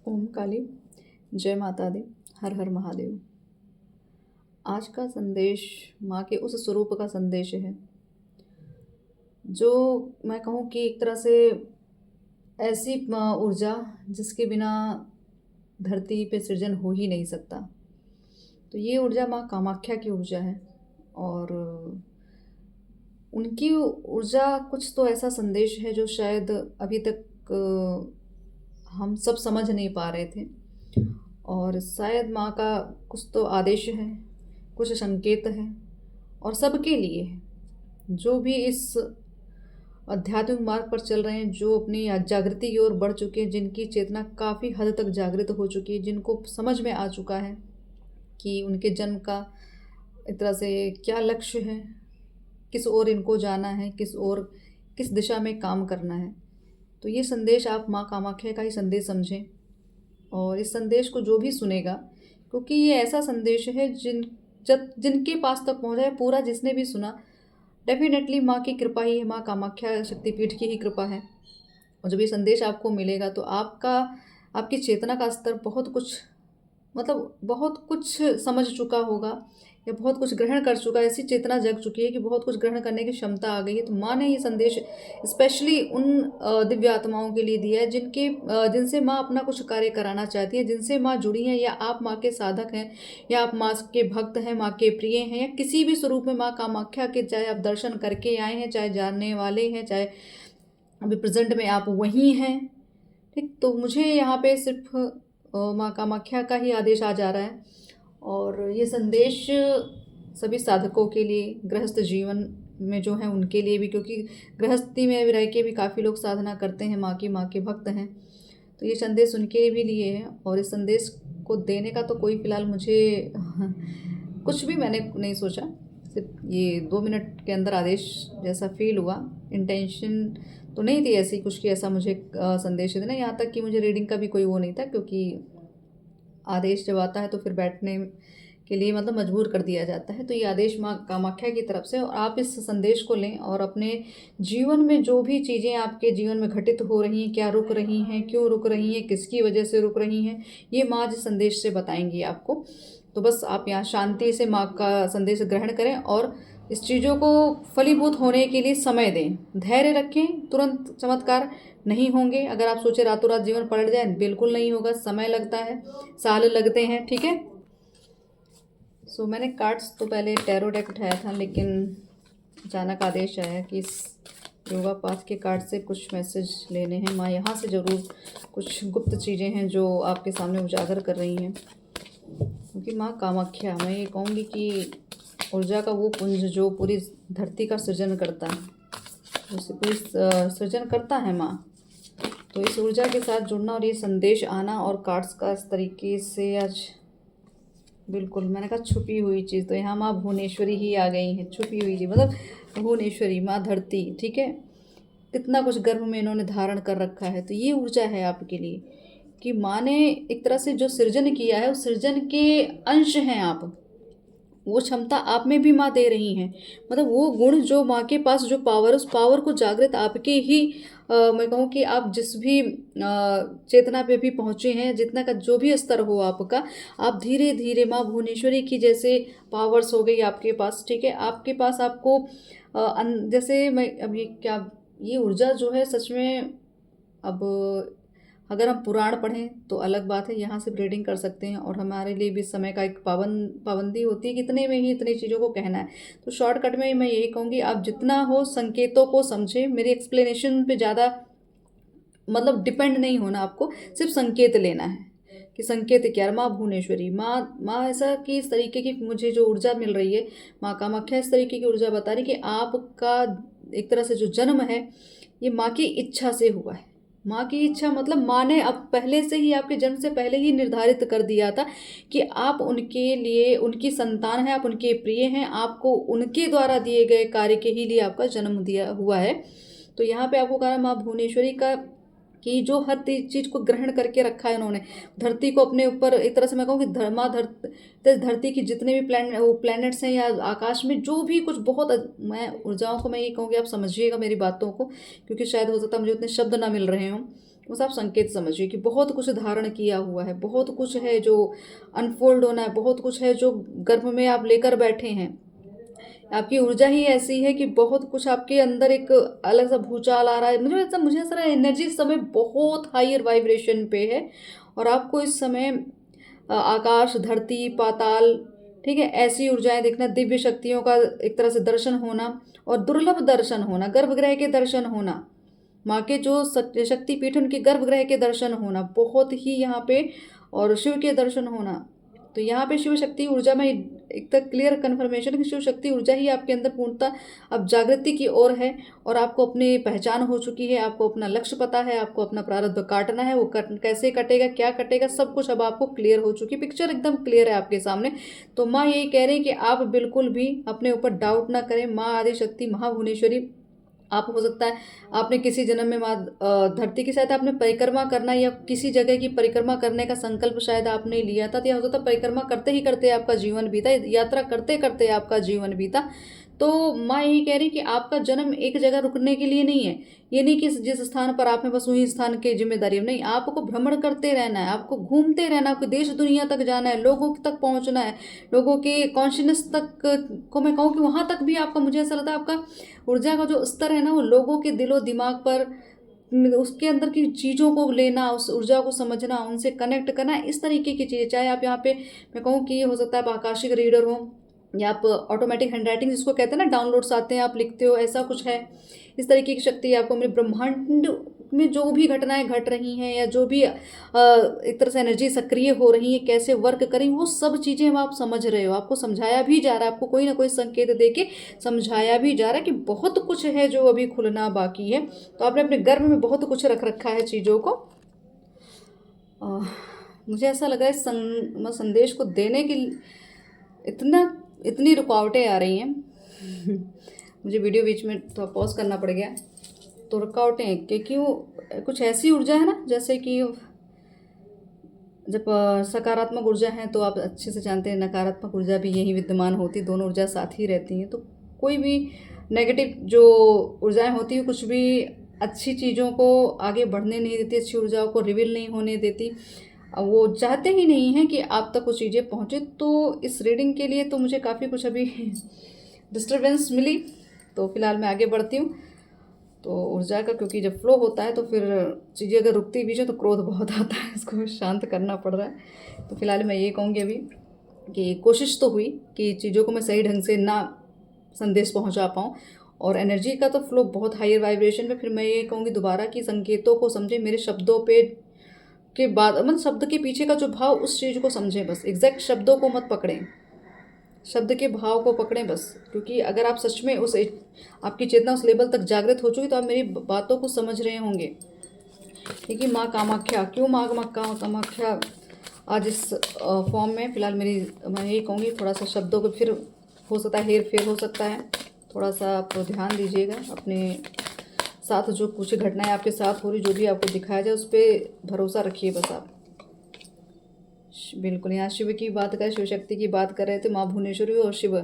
ओम काली, जय माता दी, हर हर महादेव। आज का संदेश माँ के उस स्वरूप का संदेश है जो मैं कहूँ कि एक तरह से ऐसी ऊर्जा जिसके बिना धरती पे सृजन हो ही नहीं सकता। तो ये ऊर्जा माँ कामाख्या की ऊर्जा है और उनकी ऊर्जा कुछ तो ऐसा संदेश है जो शायद अभी तक हम सब समझ नहीं पा रहे थे। और शायद माँ का कुछ तो आदेश है, कुछ संकेत है और सबके लिए है। जो भी इस आध्यात्मिक मार्ग पर चल रहे हैं, जो अपनी जागृति की ओर बढ़ चुके हैं, जिनकी चेतना काफ़ी हद तक जागृत हो चुकी है, जिनको समझ में आ चुका है कि उनके जन्म का एक तरह से क्या लक्ष्य है, किस ओर इनको जाना है, किस दिशा में काम करना है। तो ये संदेश आप माँ कामाख्या का ही संदेश समझें और इस संदेश को जो भी सुनेगा, क्योंकि ये ऐसा संदेश है जिनके पास तक पहुँचा है, पूरा जिसने भी सुना, डेफिनेटली माँ की कृपा ही है, माँ कामाख्या शक्तिपीठ की ही कृपा है। और जब ये संदेश आपको मिलेगा तो आपकी चेतना का स्तर बहुत कुछ समझ चुका होगा या बहुत कुछ ग्रहण कर चुका है। ऐसी चेतना जग चुकी है कि बहुत कुछ ग्रहण करने की क्षमता आ गई है। तो माँ ने ये संदेश स्पेशली उन दिव्य आत्माओं के लिए दिया है जिनसे माँ अपना कुछ कार्य कराना चाहती है, जिनसे माँ जुड़ी हैं, या आप माँ के साधक हैं, या आप माँ के भक्त हैं, माँ के प्रिय हैं, या किसी भी स्वरूप में माँ कामाख्या के चाहे आप दर्शन करके आए हैं, चाहे जानने वाले हैं, चाहे अभी प्रेजेंट में आप वहीं हैं। ठीक, तो मुझे यहाँ पे सिर्फ माँ कामाख्या का ही आदेश आ जा रहा है और ये संदेश सभी साधकों के लिए, गृहस्थ जीवन में जो है उनके लिए भी, क्योंकि गृहस्थी में रह के भी काफ़ी लोग साधना करते हैं, माँ के भक्त हैं। तो ये संदेश उनके भी लिए है और इस संदेश को देने का तो कोई फ़िलहाल मुझे कुछ भी मैंने नहीं सोचा, सिर्फ ये 2 मिनट के अंदर आदेश जैसा फील हुआ। इंटेंशन तो नहीं थी ऐसी कुछ कि ऐसा मुझे संदेश देना, यहाँ तक कि मुझे रीडिंग का भी कोई वो नहीं था, क्योंकि आदेश जब आता है तो फिर बैठने के लिए मजबूर कर दिया जाता है। तो ये आदेश माँ कामाख्या की तरफ से, और आप इस संदेश को लें और अपने जीवन में जो भी चीज़ें आपके जीवन में घटित हो रही हैं, क्या रुक रही हैं, क्यों रुक रही हैं, किसकी वजह से रुक रही हैं, ये माँ जिस संदेश से बताएंगी आपको। तो बस आप यहाँ शांति से माँ का संदेश ग्रहण करें और इस चीज़ों को फलीभूत होने के लिए समय दें, धैर्य रखें। तुरंत चमत्कार नहीं होंगे। अगर आप सोचे रातों रात जीवन पलट जाए, बिल्कुल नहीं होगा, समय लगता है, साल लगते हैं। ठीक है। मैंने कार्ड्स तो पहले टैरो डेक उठाया था, लेकिन अचानक आदेश आया कि इस योगा पाथ के कार्ड से कुछ मैसेज लेने हैं। माँ यहाँ से ज़रूर कुछ गुप्त चीज़ें हैं जो आपके सामने उजागर कर रही हैं, क्योंकि माँ कामाख्या, मैं ये कहूँगी कि ऊर्जा का वो पुंज जो पूरी धरती का सृजन करता है, उससे पूरी सृजन करता है माँ। तो इस ऊर्जा के साथ जुड़ना और ये संदेश आना और कार्ड्स का इस तरीके से आज बिल्कुल, मैंने कहा छुपी हुई चीज़, तो यहाँ माँ भुवनेश्वरी ही आ गई हैं। छुपी हुई चीज़ भुवनेश्वरी माँ धरती। ठीक है, कितना कुछ गर्भ में इन्होंने धारण कर रखा है। तो ये ऊर्जा है आपके लिए कि माँ ने एक तरह से जो सृजन किया है, उस सृजन के अंश हैं आप। वो क्षमता आप में भी माँ दे रही हैं। वो गुण जो माँ के पास जो पावर, उस पावर को जागृत आपके ही मैं कहूँ कि आप जिस भी चेतना पे भी पहुँचे हैं, जितना का जो भी स्तर हो आपका, आप धीरे धीरे माँ भुवनेश्वरी की जैसे पावर्स हो गई आपके पास। ठीक है, आपके पास आपको जैसे मैं अभी क्या, ये ऊर्जा जो है सच में, अब अगर हम पुराण पढ़ें तो अलग बात है, यहाँ से रीडिंग कर सकते हैं और हमारे लिए भी समय का एक पाबंदी होती है कि इतने में ही इतनी चीज़ों को कहना है। तो शॉर्टकट में मैं यही कहूँगी, आप जितना हो संकेतों को समझें। मेरी एक्सप्लेनेशन पे ज़्यादा डिपेंड नहीं होना, आपको सिर्फ संकेत लेना है कि संकेत क्या है। माँ भुवनेश्वरी, माँ ऐसा कि इस तरीके की मुझे जो ऊर्जा मिल रही है, माँ कामाख्या इस तरीके की ऊर्जा बता रही कि आपका एक तरह से जो जन्म है, ये माँ की इच्छा से हुआ है। माँ की इच्छा माँ ने अब पहले से ही, आपके जन्म से पहले ही निर्धारित कर दिया था कि आप उनके लिए, उनकी संतान है, आप उनके प्रिय हैं, आपको उनके द्वारा दिए गए कार्य के ही लिए आपका जन्म दिया हुआ है। तो यहाँ पे आपको कहा माँ भुवनेश्वरी का कि जो हर चीज़ को ग्रहण करके रखा है उन्होंने, धरती को अपने ऊपर एक तरह से मैं कहूँ कि धरती की जितने भी प्लैनेट्स हैं या आकाश में जो भी कुछ, बहुत मैं ऊर्जाओं को मैं ये कहूँगी, आप समझिएगा मेरी बातों को, क्योंकि शायद हो सकता है मुझे उतने शब्द ना मिल रहे हों। बस आप संकेत समझिए कि बहुत कुछ धारण किया हुआ है, बहुत कुछ है जो अनफोल्ड होना है, बहुत कुछ है जो गर्भ में आप लेकर बैठे हैं। आपकी ऊर्जा ही ऐसी है कि बहुत कुछ आपके अंदर एक अलग सा भूचाल आ रहा है। मुझे ऐसा एनर्जी इस समय बहुत हायर वाइब्रेशन पे है और आपको इस समय आकाश, धरती, पाताल, ठीक है, ऐसी ऊर्जाएं दिखना, दिव्य शक्तियों का एक तरह से दर्शन होना और दुर्लभ दर्शन होना, गर्भगृह के दर्शन होना, माँ के जो शक्तिपीठ उनके गर्भगृह के दर्शन होना बहुत ही यहाँ पे, और शिव के दर्शन होना। तो यहाँ पे शिव शक्ति ऊर्जा में एक तक क्लियर कन्फर्मेशन है कि शिव शक्ति ऊर्जा ही आपके अंदर पूर्णतः अब जागृति की ओर है और आपको अपनी पहचान हो चुकी है, आपको अपना लक्ष्य पता है, आपको अपना प्रारब्ध काटना है, वो कैसे कटेगा, क्या कटेगा, सब कुछ अब आपको क्लियर हो चुकी, पिक्चर एकदम क्लियर है आपके सामने। तो माँ यही कह रही है कि आप बिल्कुल भी अपने ऊपर डाउट ना करें। माँ आदिशक्ति महाभुवनेश्वरी, आप हो सकता है आपने किसी जन्म में माँ धरती की शायद आपने परिक्रमा करना या किसी जगह की परिक्रमा करने का संकल्प शायद आपने लिया था, तो यह हो सकता है परिक्रमा करते ही करते आपका जीवन बीता, यात्रा करते करते आपका जीवन बीता। तो माँ यही कह रही कि आपका जन्म एक जगह रुकने के लिए नहीं है। ये नहीं कि जिस स्थान पर आप हैं बस वही स्थान की जिम्मेदारी नहीं, आपको भ्रमण करते रहना है, आपको घूमते रहना है, आपको देश दुनिया तक जाना है, लोगों तक पहुंचना है, लोगों के कॉन्शियसनेस तक को मैं कहूँ कि वहाँ तक भी आपका, मुझे ऐसा लगता है आपका ऊर्जा का जो स्तर है ना, वो लोगों के दिलो दिमाग पर उसके अंदर की चीज़ों को लेना, उस ऊर्जा को समझना, उनसे कनेक्ट करना, इस तरीके की चीज़ें। चाहे आप यहाँ पे मैं कहूँ कि हो सकता है आप आकाशिक रीडर हो या आप ऑटोमेटिक हैंड राइटिंग जिसको कहते हैं ना, डाउनलोड्स आते हैं, आप लिखते हो, ऐसा कुछ है, इस तरीके की शक्ति आपको मेरे ब्रह्मांड में जो भी घटनाएं घट रही हैं या जो भी एक तरह से एनर्जी सक्रिय हो रही है, कैसे वर्क करें, वो सब चीज़ें आप समझ रहे हो, आपको समझाया भी जा रहा है, आपको कोई ना कोई संकेत दे के समझाया भी जा रहा है कि बहुत कुछ है जो अभी खुलना बाकी है। तो आपने अपने गर्भ में बहुत कुछ रख रखा है चीज़ों को। मुझे ऐसा लग रहा है संदेश को देने की इतनी रुकावटें आ रही हैं मुझे वीडियो बीच में तो पॉज करना पड़ गया। तो रुकावटें क्योंकि वो कुछ ऐसी ऊर्जा है ना, जैसे कि जब सकारात्मक ऊर्जा है तो आप अच्छे से जानते हैं नकारात्मक ऊर्जा भी यही विद्यमान होती, दोनों ऊर्जा साथ ही रहती हैं। तो कोई भी नेगेटिव जो ऊर्जाएं होती हैं कुछ भी अच्छी चीज़ों को आगे बढ़ने नहीं देती, अच्छी ऊर्जाओं को रिवील नहीं होने देती, वो चाहते ही नहीं हैं कि आप तक वो चीज़ें पहुँचे। तो इस रीडिंग के लिए तो मुझे काफ़ी कुछ अभी डिस्टर्बेंस मिली, तो फिलहाल मैं आगे बढ़ती हूँ। तो ऊर्जा का क्योंकि जब फ्लो होता है तो फिर चीज़ें अगर रुकती बीच में तो क्रोध बहुत आता है, इसको शांत करना पड़ रहा है। तो फिलहाल मैं ये कहूँगी अभी कि कोशिश तो हुई कि चीज़ों को मैं सही ढंग से ना संदेश पहुँचा पाऊँ, और एनर्जी का तो फ्लो बहुत हायर वाइब्रेशन में। फिर मैं ये कहूँगी दोबारा कि संकेतों को समझें, मेरे शब्दों पे के बाद मतलब शब्द के पीछे का जो भाव उस चीज़ को समझें, बस एग्जैक्ट शब्दों को मत पकड़ें, शब्द के भाव को पकड़ें बस। क्योंकि अगर आप सच में उस आपकी चेतना उस लेवल तक जागृत हो चुकी तो आप मेरी बातों को समझ रहे होंगे। देखिए माँ कामाख्या, क्यों माँ कामाख्या आज इस फॉर्म में, फिलहाल मैं यही कहूँगी थोड़ा सा शब्दों को फिर हो सकता है हेर फेर हो सकता है, थोड़ा सा आप ध्यान दीजिएगा। अपने साथ जो कुछ घटनाएं आपके साथ हो रही, जो भी आपको दिखाया जाए उस पर भरोसा रखिए बस आप। बिल्कुल, यहाँ शिव की बात करें, शिव शक्ति की बात कर रहे थे, माँ भुवनेश्वरी और शिव,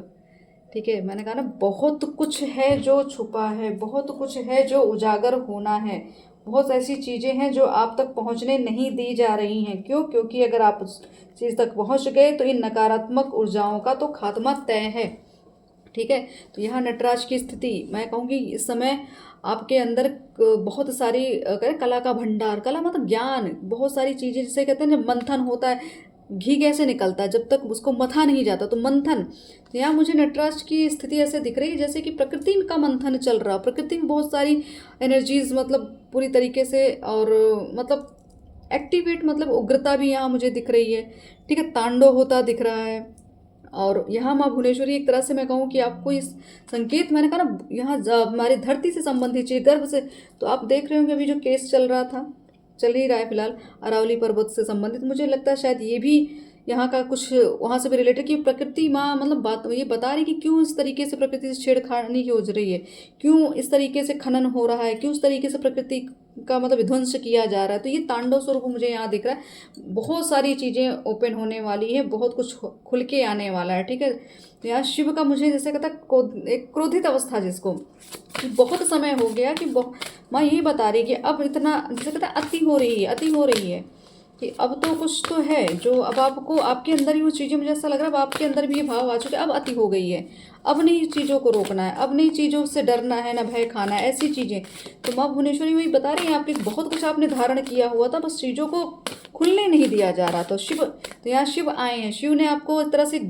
ठीक है। मैंने कहा ना बहुत कुछ है जो छुपा है, बहुत कुछ है जो उजागर होना है, बहुत ऐसी चीज़ें हैं जो आप तक पहुँचने नहीं दी जा रही हैं। क्यों? क्योंकि अगर आप उस चीज़ तक पहुँच गए तो इन नकारात्मक ऊर्जाओं का तो खात्मा तय है, ठीक है। तो यहाँ नटराज की स्थिति मैं कहूँगी इस समय आपके अंदर बहुत सारी कला का भंडार, कला मतलब ज्ञान, बहुत सारी चीज़ें जिसे कहते हैं जब मंथन होता है, घी कैसे निकलता है जब तक उसको मथा नहीं जाता, तो मंथन। तो यहाँ मुझे नटराज की स्थिति ऐसे दिख रही है जैसे कि प्रकृति का मंथन चल रहा, प्रकृति में बहुत सारी एनर्जीज मतलब पूरी तरीके से और मतलब एक्टिवेट, मतलब उग्रता भी यहाँ मुझे दिख रही है, ठीक है, तांडव होता दिख रहा है। और यहाँ माँ भुवनेश्वरी एक तरह से मैं कहूँ कि आपको इस संकेत, मैंने कहा ना यहाँ हमारी धरती से संबंधित चीज, गर्भ से, तो आप देख रहे होंगे अभी जो केस चल ही रहा है फिलहाल अरावली पर्वत से संबंधित, मुझे लगता है शायद ये भी यहाँ का कुछ वहाँ से भी रिलेटेड कि प्रकृति माँ मतलब बात ये बता रही कि क्यों इस तरीके से प्रकृति से छेड़खानी की हो रही है, क्यों इस तरीके से खनन हो रहा है, क्यों इस तरीके से प्रकृति का मतलब विध्वंस किया जा रहा है। तो ये तांडव स्वरूप मुझे यहाँ दिख रहा है। बहुत सारी चीज़ें ओपन होने वाली है, बहुत कुछ खुल के आने वाला है, ठीक है। तो यहाँ शिव का मुझे जैसे कहता एक क्रोधित अवस्था, जिसको बहुत समय हो गया कि माँ यही बता रही कि अब इतना जैसे कहता अति हो रही है, अति हो रही है कि अब तो कुछ तो है जो अब आपको आपके अंदर ही वो चीज़ें, मुझे ऐसा लग रहा है अब आपके अंदर भी ये भाव आ चुके, अब अति हो गई है, अब नहीं चीज़ों को रोकना है, अब नहीं चीज़ों से डरना है, ना भय खाना है, ऐसी चीज़ें। तो माँ भुवनेश्वरी वही बता रही हैं आपके बहुत कुछ आपने धारण किया हुआ था, बस चीज़ों को खुलने नहीं दिया जा रहा। तो शिव, तो यहाँ शिव आए हैं, शिव ने आपको इस तरह से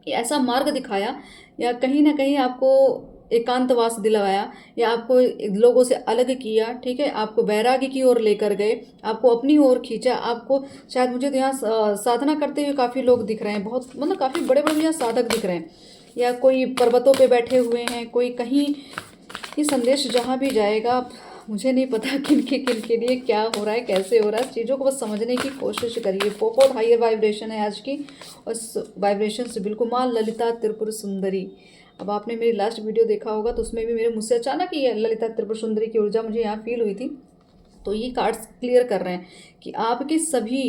ऐसा मार्ग दिखाया या कहीं ना कहीं आपको एकांतवास दिलवाया या आपको लोगों से अलग किया, ठीक है, आपको वैराग्य की ओर लेकर गए, आपको अपनी ओर खींचा। आपको शायद मुझे तो यहाँ साधना करते हुए काफ़ी लोग दिख रहे हैं, बहुत मतलब काफ़ी बड़े बड़े यहाँ साधक दिख रहे हैं, या कोई पर्वतों पे बैठे हुए हैं, कोई कहीं। ये संदेश जहाँ भी जाएगा, मुझे नहीं पता किन के लिए क्या हो रहा है, कैसे हो रहा है, चीज़ों को बस समझने की कोशिश करिए। बहुत हायर वाइब्रेशन है आज की, और इस वाइब्रेशन से बिल्कुल माँ ललिता त्रिपुर सुंदरी। अब आपने मेरी लास्ट वीडियो देखा होगा तो उसमें भी मेरे मुझसे अचानक ही ललिता त्रिपुर सुंदरी की ऊर्जा मुझे यहाँ फील हुई थी। तो ये कार्ड्स क्लियर कर रहे हैं कि आपके सभी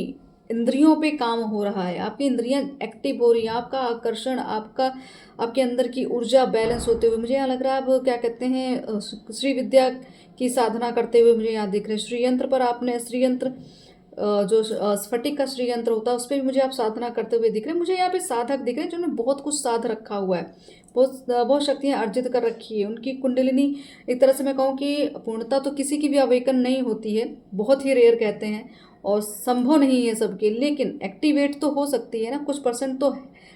इंद्रियों पे काम हो रहा है, आपकी इंद्रियां एक्टिव हो रही हैं, आपका आकर्षण, आपके अंदर की ऊर्जा बैलेंस होते हुए मुझे यहाँ लग रहा है। आप क्या कहते हैं, श्री विद्या की साधना करते हुए मुझे यहाँ दिख रहे हैं। श्रीयंत्र पर आपने श्रीयंत्र जो स्फटिक का श्रीयंत्र होता है उस पर भी मुझे आप साधना करते हुए दिख रहे हैं। मुझे यहाँ पे साधक दिख रहे हैं जिन्होंने बहुत कुछ साध रखा हुआ है, बहुत शक्तियाँ अर्जित कर रखी है। उनकी कुंडलिनी एक तरह से मैं कहूँ कि पूर्णता तो किसी की भी अवेकन नहीं होती है, बहुत ही रेयर कहते हैं, और संभव नहीं है सबके, लेकिन एक्टिवेट तो हो सकती है ना, कुछ परसेंट तो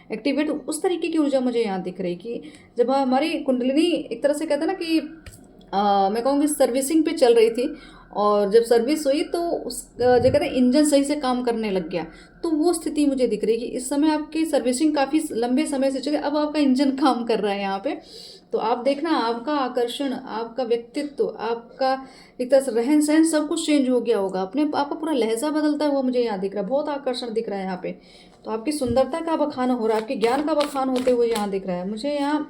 एक्टिवेट। उस तरीके की ऊर्जा मुझे यहाँ दिख रही कि जब हमारी कुंडलिनी एक तरह से कहते हैं ना कि मैं कहूँगी सर्विसिंग पे चल रही थी, और जब सर्विस हुई तो उस जो कहते हैं इंजन सही से काम करने लग गया, तो वो स्थिति मुझे दिख रही है कि इस समय आपकी सर्विसिंग काफ़ी लंबे समय से चली, अब आपका इंजन काम कर रहा है यहाँ पे। तो आप देखना, आपका आकर्षण, आपका व्यक्तित्व, आपका एक तरह से रहन सहन सब कुछ चेंज हो गया होगा, अपने आपका पूरा लहजा बदलता है वो मुझे यहाँ दिख रहा है। बहुत आकर्षण दिख रहा है यहाँ पे। तो आपकी सुंदरता का बखान हो रहा है, आपके ज्ञान का बखान होते हुए यहाँ दिख रहा है मुझे। यहाँ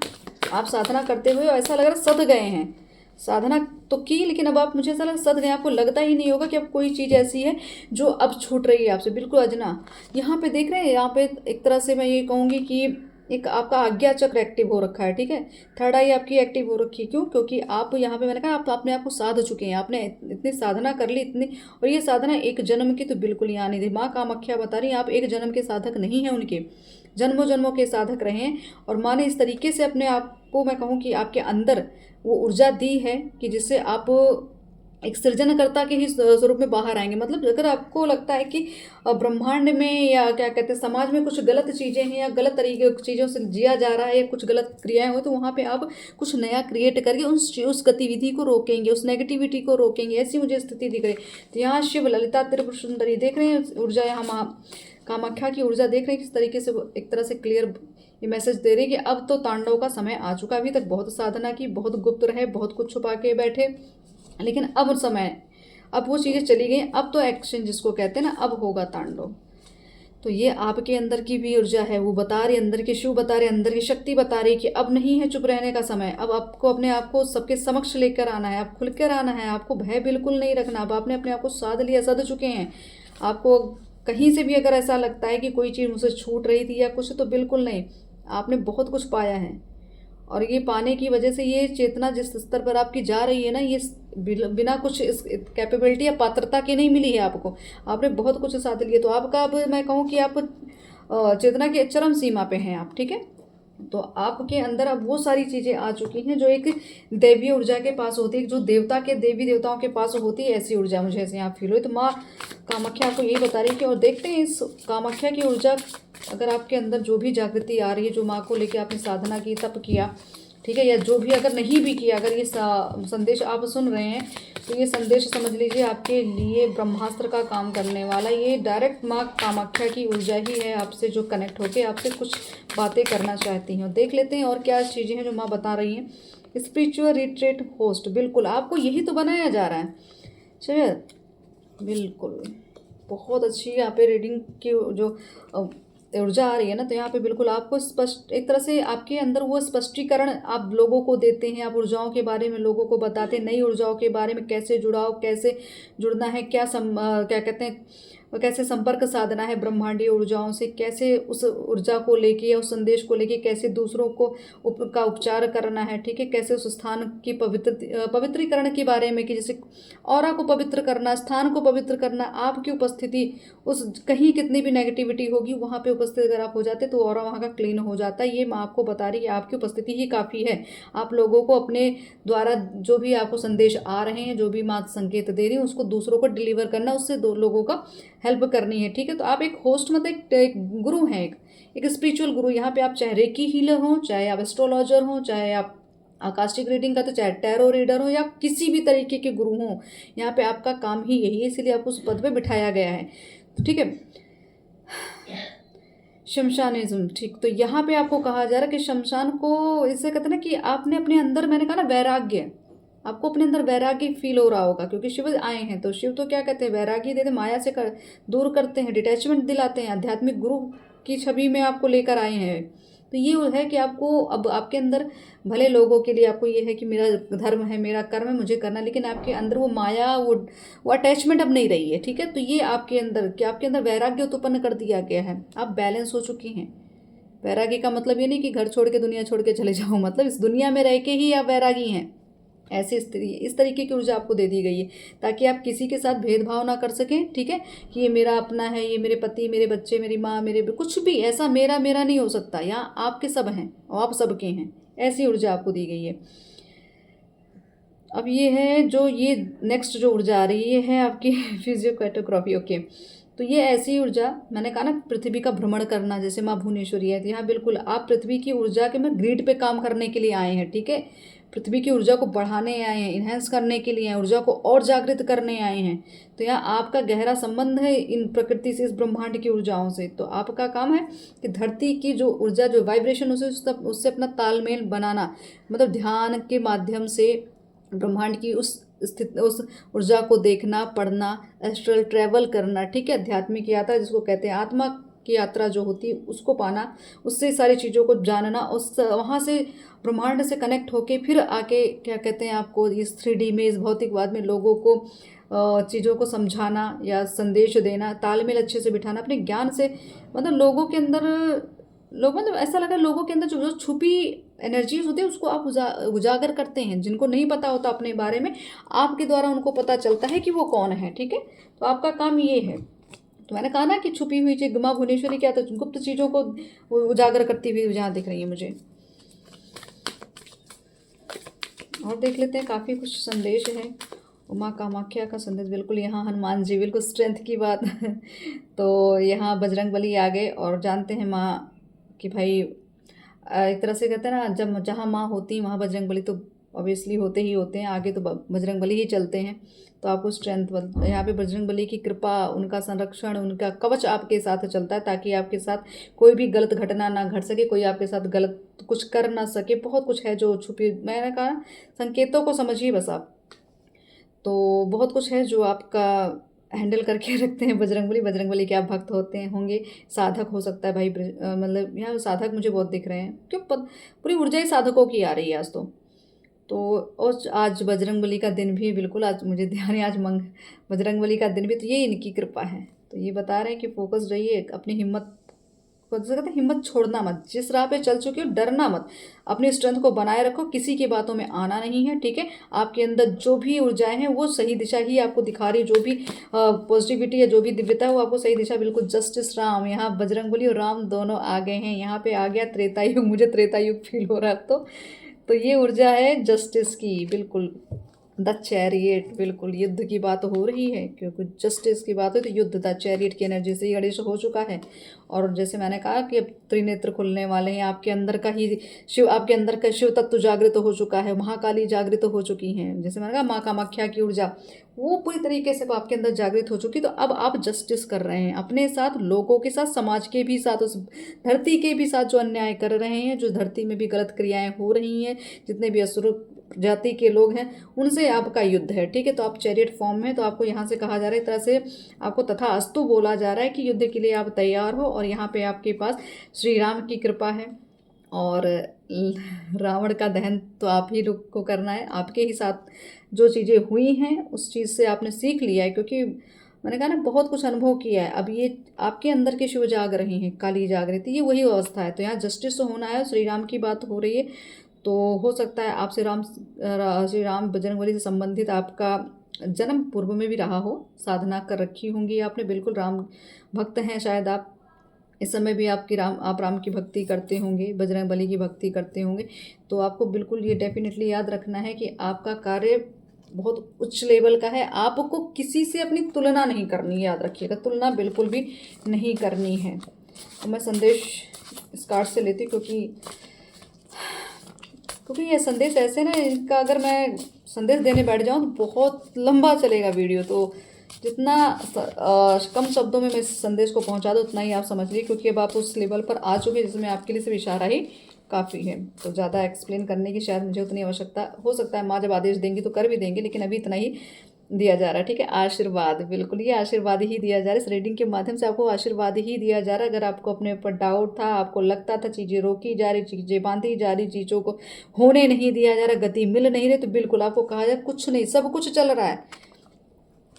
आप साधना करते हुए ऐसा लग रहा है सध गए हैं, साधना तो की लेकिन अब आप मुझे ऐसा लग सद गए, आपको लगता ही नहीं होगा कि अब कोई चीज़ ऐसी है जो अब छूट रही है आपसे, बिल्कुल अजना। यहाँ पे देख रहे हैं, यहाँ पे एक तरह से मैं ये कहूँगी कि एक आपका आज्ञा चक्र एक्टिव हो रखा है, ठीक है, थर्ड आई आपकी एक्टिव हो रखी है। क्यों? क्योंकि आप यहाँ पे मैंने कहा आप अपने आप को साध चुके हैं, आपने इतनी साधना कर ली, इतनी, और ये साधना एक जन्म की तो बिल्कुल यहाँ नहीं थी। माँ कामाख्या बता रही आप एक जन्म के साधक नहीं हैं, उनके जन्मों जन्मों के साधक रहे हैं। और माँ ने इस तरीके से अपने आप को मैं कहूँ कि आपके अंदर वो ऊर्जा दी है कि जिससे आप एक सृजनकर्ता के ही स्वरूप में बाहर आएंगे। मतलब अगर आपको लगता है कि ब्रह्मांड में या क्या कहते हैं समाज में कुछ गलत चीज़ें हैं या गलत तरीके चीज़ों से जिया जा रहा है या कुछ गलत क्रियाएं हो, तो वहाँ पे आप कुछ नया क्रिएट करके उस गतिविधि को रोकेंगे, उस नेगेटिविटी को रोकेंगे, ऐसी मुझे स्थिति दिख रही। तो यहाँ शिव ललिता त्रिपुर सुंदरी देख रहे हैं ऊर्जा, यहाँ कामाख्या की ऊर्जा देख रहे हैं किस तरीके से एक तरह से क्लियर ये मैसेज दे रही है कि अब तो तांडव का समय आ चुका। अभी तक बहुत साधना की, बहुत गुप्त रहे, बहुत कुछ छुपा के बैठे, लेकिन अब समय, अब वो चीज़ें चली गई, अब तो एक्शन जिसको कहते हैं ना, अब होगा तांडव। तो ये आपके अंदर की भी ऊर्जा है, वो बता रही, अंदर के शिव बता रहे, अंदर की शक्ति बता रही कि अब नहीं है चुप रहने का समय, अब आपको अपने आप को सबके समक्ष लेकर आना है, आप खुल कर आना है, आपको भय बिल्कुल नहीं रखना। अब आपने अपने आप को साध लिया, सध चुके हैं। आपको कहीं से भी अगर ऐसा लगता है कि कोई चीज़ मुझसे छूट रही थी या कुछ, तो बिल्कुल नहीं, आपने बहुत कुछ पाया है। और ये पाने की वजह से ये चेतना जिस स्तर पर आपकी जा रही है ना, ये बिना कुछ इस कैपेबिलिटी या पात्रता के नहीं मिली है आपको, आपने बहुत कुछ साथ लिया। तो आपका अब मैं कहूँ कि आप चेतना की चरम सीमा पे हैं आप, ठीक है। तो आपके अंदर अब वो सारी चीज़ें आ चुकी हैं जो एक दैवीय ऊर्जा के पास होती है, जो देवता के देवी देवताओं के पास होती है, ऐसी ऊर्जा मुझे ऐसे यहाँ फील हुई। तो माँ कामाख्या आपको यही बता रही है कि, और देखते हैं इस कामाख्या की ऊर्जा अगर आपके अंदर जो भी जागृति आ रही है, जो माँ को लेकर आपने साधना की, तप किया, ठीक है, या जो भी अगर नहीं भी किया, अगर ये संदेश आप सुन रहे हैं तो ये संदेश समझ लीजिए आपके लिए ब्रह्मास्त्र का काम करने वाला। ये डायरेक्ट माँ कामाख्या की ऊर्जा ही है आपसे जो कनेक्ट होके आपसे कुछ बातें करना चाहती हैं। देख लेते हैं और क्या चीज़ें हैं जो माँ बता रही हैं। स्पिरिचुअल रिट्रीट होस्ट, बिल्कुल आपको यही तो बनाया जा रहा है। चलिए, बिल्कुल बहुत अच्छी यहाँ पे रीडिंग की जो ऊर्जा आ रही है ना, तो यहाँ पे बिल्कुल आपको स्पष्ट एक तरह से आपके अंदर वो स्पष्टीकरण आप लोगों को देते हैं, आप ऊर्जाओं के बारे में लोगों को बताते हैं, नई ऊर्जाओं के बारे में कैसे जुड़ाव, कैसे जुड़ना है, क्या कहते हैं, कैसे संपर्क साधना है ब्रह्मांडीय ऊर्जाओं से, कैसे उस ऊर्जा को लेके या उस संदेश को लेके कैसे दूसरों को का उपचार करना है, ठीक है, कैसे उस स्थान की पवित्रीकरण के बारे में कि जैसे ऑरा को पवित्र करना, स्थान को पवित्र करना, आपकी उपस्थिति उस कहीं कितनी भी नेगेटिविटी होगी वहाँ पे उपस्थित अगर आप हो जाते तो ऑरा वहाँ का क्लीन हो जाता है। ये मैं आपको बता रही है, आपकी उपस्थिति ही काफ़ी है। आप लोगों को अपने द्वारा जो भी आपको संदेश आ रहे हैं, जो भी माँ संकेत दे रही है, उसको दूसरों को डिलीवर करना, उससे दो लोगों का हेल्प करनी है, ठीक है। तो आप एक होस्ट मतलब एक गुरु हैं, एक स्पिरिचुअल गुरु। यहाँ पे आप चाहे रेकी हीलर हो, चाहे आप एस्ट्रोलॉजर हो, चाहे आप आकाशिक रीडिंग का, तो चाहे टैरो रीडर हो या किसी भी तरीके के गुरु हो, यहाँ पे आपका काम ही यही है, इसीलिए आपको उस पद पे बिठाया गया है, तो ठीक है। शमशानिज्म, ठीक, तो यहाँ पे आपको कहा जा रहा है कि शमशान को इससे कहते हैं ना कि आपने अपने अंदर, मैंने कहा ना वैराग्य, आपको अपने अंदर वैराग्य फील हो रहा होगा, क्योंकि शिव आए हैं तो शिव तो क्या कहते हैं, वैराग्य देते, माया से दूर करते हैं, डिटैचमेंट दिलाते हैं, आध्यात्मिक गुरु की छवि में आपको लेकर आए हैं। तो ये है कि आपको अब आपके अंदर भले लोगों के लिए आपको ये है कि मेरा धर्म है, मेरा कर्म है, मुझे करना, लेकिन आपके अंदर वो माया, वो अटैचमेंट अब नहीं रही है, ठीक है। तो ये आपके अंदर क्या, आपके अंदर वैराग्य उत्पन्न कर दिया गया है, आप बैलेंस हो चुकी हैं। वैरागी का मतलब ये नहीं कि घर छोड़ के दुनिया छोड़ के चले जाओ, मतलब इस दुनिया में रह के ही आप वैरागी हैं, ऐसी स्थिति, इस तरीके की ऊर्जा आपको दे दी गई है ताकि आप किसी के साथ भेदभाव ना कर सकें, ठीक है, कि ये मेरा अपना है, ये मेरे पति, मेरे बच्चे, मेरी माँ, मेरे कुछ भी ऐसा मेरा मेरा नहीं हो सकता। यहाँ आपके सब हैं और आप सबके हैं, ऐसी ऊर्जा आपको दी गई है। अब ये है जो ये नेक्स्ट जो ऊर्जा आ रही है, ये है आपकी फिजियोकैटोग्राफी, ओके। तो ये ऐसी ऊर्जा, मैंने कहा ना पृथ्वी का भ्रमण करना, जैसे माँ भुवनेश्वरी है, तो यहाँ बिल्कुल आप पृथ्वी की ऊर्जा के में ग्रिड पे काम करने के लिए आए हैं, ठीक है। पृथ्वी की ऊर्जा को बढ़ाने आए हैं, इन्हेंस करने के लिए, ऊर्जा को और जागृत करने आए हैं। तो यहाँ आपका गहरा संबंध है इन प्रकृति से, इस ब्रह्मांड की ऊर्जाओं से। तो आपका काम है कि धरती की जो ऊर्जा, जो वाइब्रेशन, उससे अपना तालमेल बनाना, मतलब ध्यान के माध्यम से ब्रह्मांड की उस स्थिति, उस ऊर्जा को देखना, पढ़ना, एस्ट्रल ट्रैवल करना, ठीक है, आध्यात्मिक यात्रा जिसको कहते हैं, आत्मा की यात्रा जो होती है उसको पाना, उससे सारी चीज़ों को जानना, उस वहाँ से ब्रह्मांड से कनेक्ट होके फिर आके क्या कहते हैं आपको इस 3D में, इस भौतिकवाद में लोगों को चीज़ों को समझाना या संदेश देना, तालमेल अच्छे से बिठाना अपने ज्ञान से, मतलब लोगों के अंदर, लोग मतलब ऐसा लगा लोगों के अंदर जो छुपी एनर्जीज होती है उसको आप उजागर करते हैं। जिनको नहीं पता होता अपने बारे में, आपके द्वारा उनको पता चलता है कि वो कौन है, ठीक है। तो आपका काम ये है। तो मैंने कहा ना कि छुपी हुई चीज, माँ भुवनेश्वरी क्या, तो गुप्त चीज़ों को उजागर करती हुई जहाँ दिख रही है मुझे। और देख लेते हैं, काफ़ी कुछ संदेश है। उमा कामाख्या का संदेश, बिल्कुल यहाँ हनुमान जी, बिल्कुल स्ट्रेंथ की बात तो यहाँ बजरंगबली आ गए और जानते हैं माँ कि भाई एक तरह से कहते हैं ना, जब जहाँ माँ होती है वहाँ बजरंगबली तो ऑब्वियसली होते ही होते हैं, आगे तो बजरंगबली ही चलते हैं। तो आपको स्ट्रेंथ, यहाँ पे बजरंगबली की कृपा, उनका संरक्षण, उनका कवच आपके साथ चलता है ताकि आपके साथ कोई भी गलत घटना ना घट सके, कोई आपके साथ गलत कुछ कर ना सके। बहुत कुछ है जो छुपी, मैंने कहा संकेतों को समझिए बस आप, तो बहुत कुछ है जो आपका हैंडल करके रखते हैं बजरंगबली के आप भक्त होते हैं, होंगे, साधक हो सकता है भाई, मतलब यहाँ साधक मुझे बहुत दिख रहे हैं, क्यों पूरी ऊर्जा ही साधकों की आ रही है आज तो और आज बजरंगबली का दिन भी, बिल्कुल आज मुझे ध्यान है, आज बजरंगबली का दिन भी, तो ये इनकी कृपा है। तो ये बता रहे हैं कि फोकस रहिए, अपनी हिम्मत को, जैसे कहते हैं हिम्मत छोड़ना मत, जिस राह पे चल चुके हो डरना मत, अपनी स्ट्रेंथ को बनाए रखो, किसी की बातों में आना नहीं है, ठीक है। आपके अंदर जो भी ऊर्जाएं हैं वो सही दिशा ही आपको दिखा रही है, जो भी पॉजिटिविटी है, जो भी दिव्यता है वो आपको सही दिशा, बिल्कुल जस्टिस राम, यहाँ बजरंगबली और राम दोनों आ गए हैं। यहाँ पे आ गया त्रेता युग, मुझे त्रेता युग फील हो रहा है। तो ये ऊर्जा है जस्टिस की, बिल्कुल द चैरियट, बिल्कुल युद्ध की बात हो रही है, क्योंकि जस्टिस की बात हो तो युद्ध, द चैरियट की एनर्जी से गणेश हो चुका है। और जैसे मैंने कहा कि अब त्रिनेत्र खुलने वाले हैं, आपके अंदर का ही शिव, आपके अंदर का शिव तत्व जागृत हो चुका है, महाकाली जागृत हो चुकी हैं, जैसे मैंने कहा माँ कामाख्या की ऊर्जा वो पूरी तरीके से आपके अंदर जागृत हो चुकी। तो अब आप जस्टिस कर रहे हैं अपने साथ, लोगों के साथ, समाज के भी साथ, उस धरती के भी साथ जो अन्याय कर रहे हैं, जो धरती में भी गलत क्रियाएं हो रही हैं, जितने भी असुर जाति के लोग हैं उनसे आपका युद्ध है, ठीक है। तो आप चैरियट फॉर्म में, तो आपको यहाँ से कहा जा रहा है, एक तरह से आपको तथास्तु बोला जा रहा है कि युद्ध के लिए आप तैयार हो। और यहाँ पे आपके पास श्री राम की कृपा है और रावण का दहन तो आप ही लोग को करना है। आपके ही साथ जो चीज़ें हुई हैं उस चीज़ से आपने सीख लिया है, क्योंकि मैंने कहा ना बहुत कुछ अनुभव किया है। अब ये आपके अंदर के शिव जाग रहे हैं, काली जाग रही थी, ये वही अवस्था है। तो यहाँ जस्टिस तो होना है, श्री राम की बात हो रही है, तो हो सकता है आपसे श्री राम बजरंगबली से संबंधित आपका जन्म पूर्व में भी रहा हो, साधना कर रखी होंगी आपने, बिल्कुल राम भक्त हैं शायद आप। इस समय भी आप राम की भक्ति करते होंगे, बजरंग बली की भक्ति करते होंगे। तो आपको बिल्कुल ये डेफिनेटली याद रखना है कि आपका कार्य बहुत उच्च लेवल का है। आपको किसी से अपनी तुलना नहीं करनी है, याद रखिएगा, तुलना बिल्कुल भी नहीं करनी है। तो मैं संदेश इस कार्ड से लेती क्योंकि ये संदेश ऐसे ना, इनका अगर मैं संदेश देने बैठ जाऊँ तो बहुत लंबा चलेगा वीडियो। तो जितना कम शब्दों में मैं इस संदेश को पहुंचा दूँ उतना ही आप समझ लीजिए, क्योंकि अब आप उस लेवल पर आ चुके हैं जिसमें आपके लिए सिर्फ इशारा ही काफ़ी है। तो ज़्यादा एक्सप्लेन करने की शायद मुझे उतनी आवश्यकता, हो सकता है माँ जब आदेश देंगी तो कर भी देंगे, लेकिन अभी इतना ही दिया जा रहा है, ठीक है। आशीर्वाद, बिल्कुल ये आशीर्वाद ही दिया जा रहा है। इस रीडिंग के माध्यम से आपको आशीर्वाद ही दिया जा रहा है। अगर आपको अपने ऊपर डाउट था, आपको लगता था चीज़ें रोकी जा रही, चीज़ें बांधी जा रही, चीज़ों को होने नहीं दिया जा रहा, गति मिल नहीं रही, तो बिल्कुल आपको कहा जाए कुछ नहीं, सब कुछ चल रहा है,